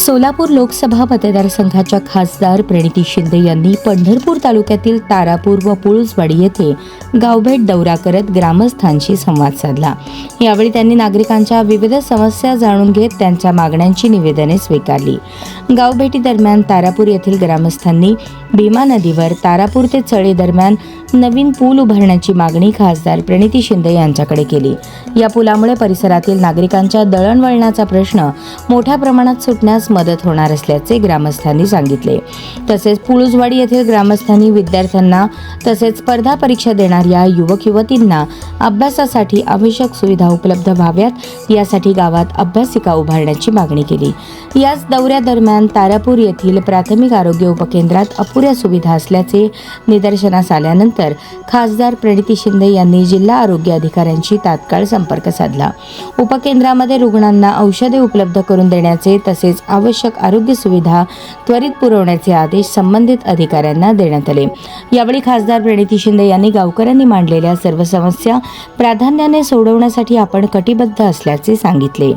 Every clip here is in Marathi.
सोलापूर लोकसभा मतदारसंघाच्या खासदार प्रणिती शिंदे यांनी पंढरपूर तालुक्यातील तारापूर व पुळूसवाडी येथे गावभेट दौरा करत ग्रामस्थांशी संवाद साधला। यावेळी त्यांनी नागरिकांच्या विविध समस्या जाणून घेत त्यांच्या मागण्यांची निवेदने स्वीकारली। गावभेटी दरम्यान तारापूर येथील ग्रामस्थांनी भीमा नदीवर तारापूर ते चळे दरम्यान नवीन पूल उभारण्याची मागणी खासदार प्रणिती शिंदे यांच्याकडे केली। या पुलामुळे परिसरातील नागरिकांच्या दळणवळणाचा प्रश्न मोठ्या प्रमाणात सुटण्यास मदत होणार असल्याचे ग्रामस्थांनी सांगितले। तसेच पुळूसवाडी येथील ग्रामस्थांनी विद्यार्थ्यांना तसेच स्पर्धा परीक्षा देणाऱ्या युवक युवतींना अभ्यासासाठी आवश्यक सुविधा उपलब्ध व्हाव्यात यासाठी गावात अभ्यासिका उभारण्याची मागणी केली। याच दौऱ्यादरम्यान तारापूर येथील प्राथमिक आरोग्य उपकेंद्रात अपुऱ्या सुविधा असल्याचे निदर्शनास आल्यानंतर खासदार प्रणिती शिंदे यांनी जिल्हा आरोग्य अधिकाऱ्यांशी तात्काळ संपर्क साधला। उपकेंद्रामध्ये रुग्णांना औषधे उपलब्ध करून देण्याचे तसेच आवश्यक आरोग्य सुविधा त्वरित पुरवण्याचे आदेश संबंधित अधिकाऱ्यांना देण्यात आले। यावेळी खासदार प्रणिती शिंदे यांनी गावकऱ्यांनी मांडलेल्या सर्व समस्या प्राधान्याने सोडवण्यासाठी आपण कटिबद्ध असल्याचे सांगितले।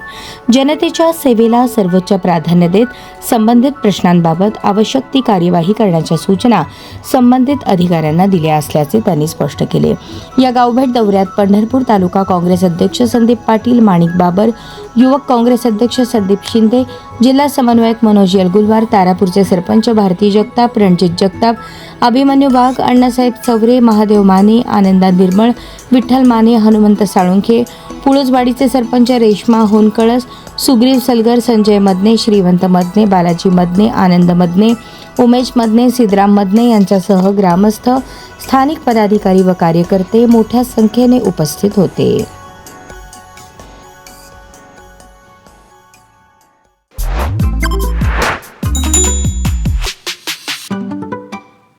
जनतेच्या सेवेला सर्वोच्च प्राधान्य देत संबंधित प्रश्नांबाबत आवश्यक ती कार्यवाही करण्याच्या सूचना संबंधित अधिकाऱ्यांना दिल्या असल्याचे त्यांनी स्पष्ट केले। या गावभेट दौऱ्यात पंढरपूर तालुका काँग्रेस अध्यक्ष संदीप पाटील, माणिक बाबर, युवक काँग्रेस अध्यक्ष संदीप शिंदे, जिल्हा समन्वयक मनोज येलगुलवार, तारापूरचे सरपंच भारती जगताप, रणजित जगताप, अभिमन्यू वाघ, अण्णासाहेब चौरे, महादेव माने, आनंदा निर्मळ, विठ्ठल माने, हनुमंत साळुंखे, पुळूसवाडीचे सरपंच रेश्मा होनकळस, सुग्रीव सलगर, संजय मदने, श्रीवंत मदने, बालाजी मदने, आनंद मदने, उमेश मदने, सिद्धराम मदने यांच्यासह ग्रामस्थ, स्थानिक पदाधिकारी व कार्यकर्ते मोठ्या संख्येने उपस्थित होते।